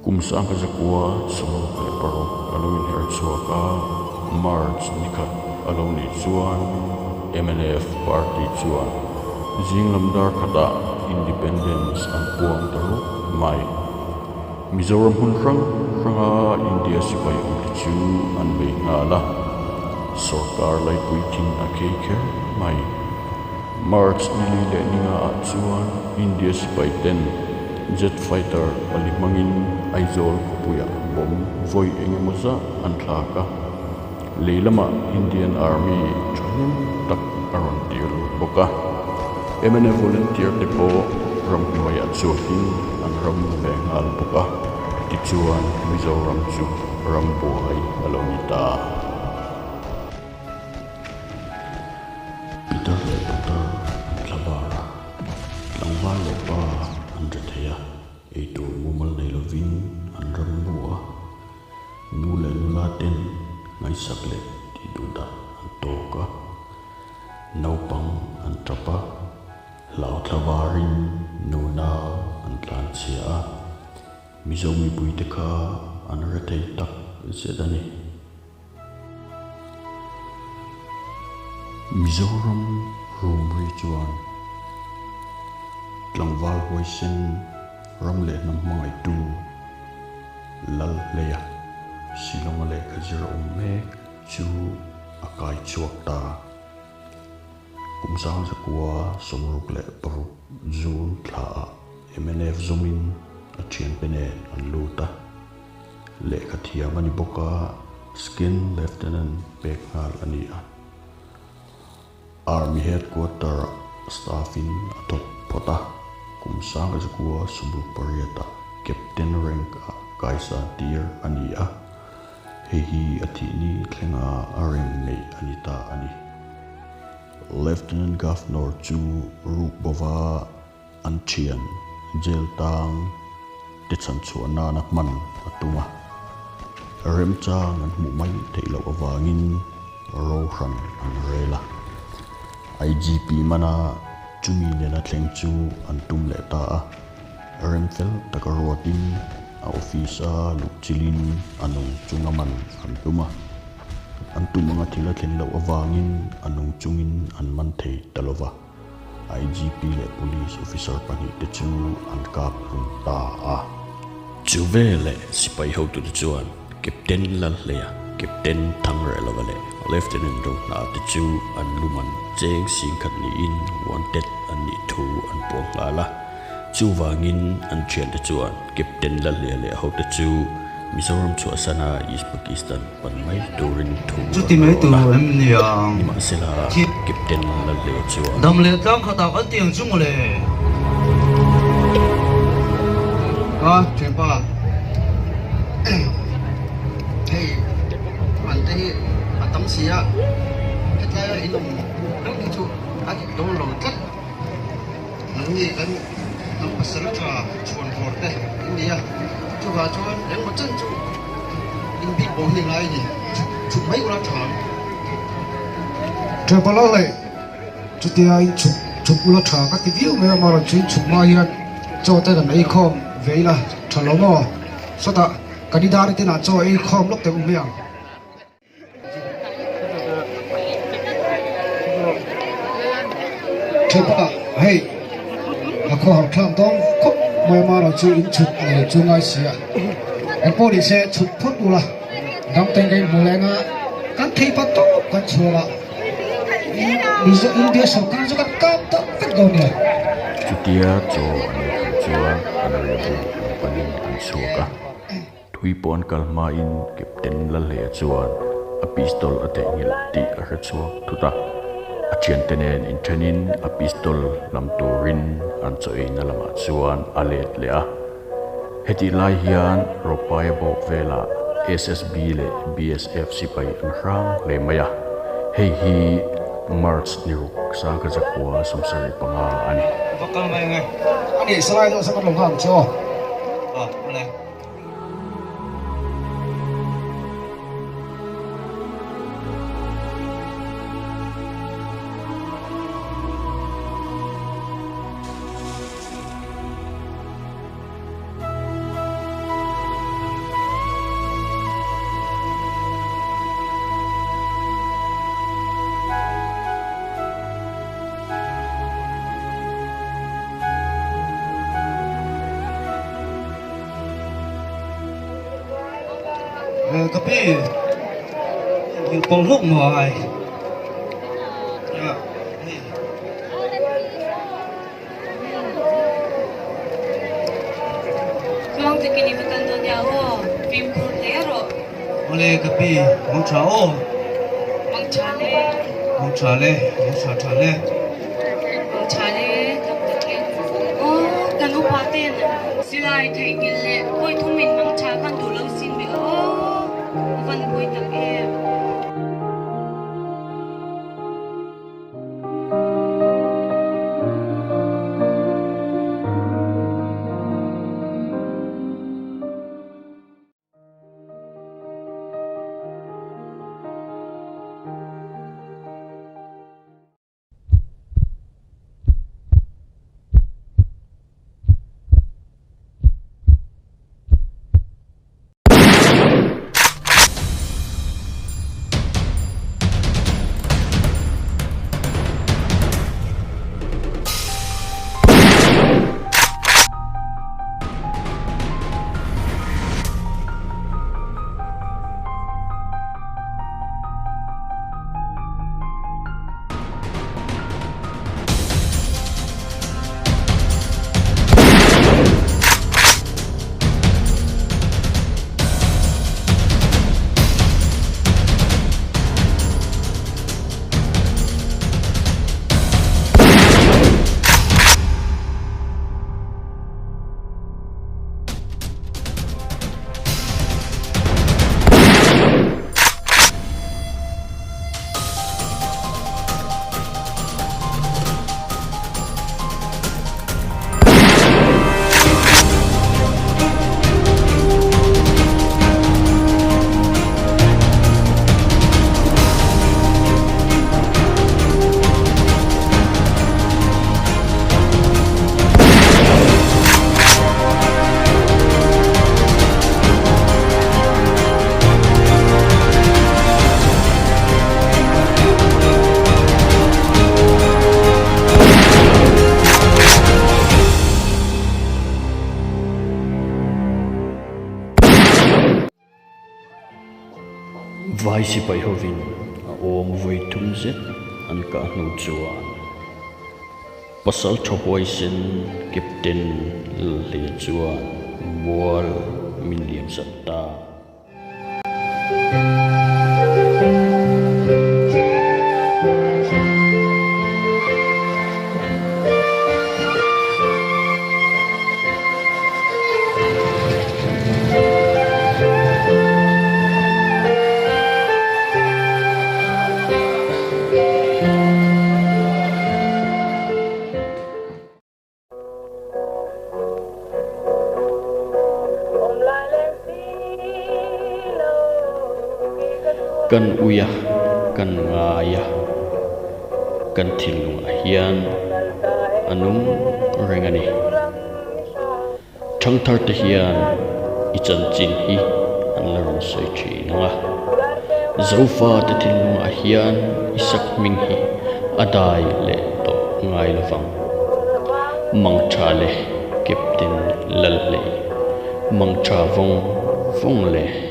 kumsaan ka zakua sumuk le paro alawin her chuaka March nikhat alawni chuan MNF party chuan jinglamdar khata independence an puang taru mai Mizoram hun hranga India sipai chu an mei ngala sarkar lai puitin a keke mai March nili le ninga a chuan India sipai ten jet fighter alimangin aizol puya bom voi engemoza an thlaka leilama Indian Army training tak aron tir boka MNF volunteer depot ram maya chuakin an ram le ngal boka tichuan Mizoram chu ram buhai alonita Peter le Peter Tlabara langwa lepa Hnahthial itu mumal nei lovin an ram bua nu le nula ten ngai sakle ti duda an toka naupang an trapa lao thlavarin nuna an tlan chia mizomi buiteka an ratei tak zedani Mizoram rumri chuan tlangwal huaisen ramle nam mangai tu Lalhleia silonga le khajira mek chu akai chuak ta kumsang zakua somruk le paruk zun thla MNF zomin a thian pene an luta le khathia mani boka skin lieutenant pekngal ania Army headquarter staffin atot pota kumsang zakua somruk pariata captain rank kaisa tier ania hehi athini thlenga areng nei anita ani Lieutenant Governor chu rukbova anchian jail tang techan chuana nakman atuma remchang an hmuhnwm thilo avangin hrang an rela IGP mana chumi nena thleng chu an tum le ta remfel takarotin a office lukchilin anung chungaman an tuma an tumanga thila thleng lo avangin anung chungin an man thei talova IGP le police officer pani te chu an kap rung ta a chuve le sipai ho tu chuan captain Lalhleia captain thangre lova le lieutenant Rohnaa te chu an luman cheng sing khat ni in wanted an ni thu an pawh chu wangin an thian te chuan captain Lalhleia le ho te chu Mizoram chu asana East Pakistan panmai turin thu chuti mai tu em niang ma sela captain Lalhleia chu dam le tang khata an tiang chung le chanvo hey ante atam sia hetlaya inum dang chu aki dong lo tat nangi kan nam pasalṭha chuan vorte India chuga chuan eng ma chan chu in bi bom ni lai ni chu mai ura thang Trapala le chuti ai chu ula tha ka ti view me ma ro chu ma hian chote kan ei khawm veila thalomo sota kanidari tina cho ei khawm lok te umiang Trapala hey akho har thlam dong khop me ma ro chu in chut nei chu ngai sia en poli se chut phut ula dam teng dei mulenga kan thei pa to kan chula Mizo India sarkar juga kata pegonya. chutia cho chuan anrebu panin an suaka thui pon kalma in captain Lalhleia chuan a pistol ate ngil ti a rchuak thuta a chian tenen in thenin a pistol lam turin an choi na lama chuan alet le a heti lai hian ropai bok vela SSB le BSF sipai an hrang le maya hei hi March niruk sa ka zakwa samsari panga ani bakal mai ngai Ani slide sa kan longham cho. boleh Capt you bong húc ngoài Mang tikini bekanto niya ho, film kurtero, Oleh Capt mong chao mang chale, mong chale kapatid. Oh, kanu patin. Sila ay taigile, ko'y tumin mang chakan dulaw sinbi. Oh, upan ko'y takip. Vai si pai hovin a om vui tum zet an ka hnu chuan Pasalṭha YMA Captain Lalhleia chuan mual min liam satta kan uyah kan ngayah kan thil hian anum hrangani thangthar te hian ichan chin hi an la ron soi thinanga zofa te thil hian isak ming hi adai le to ngai lovang mangtha le Captain Lalhleia mangtha vong le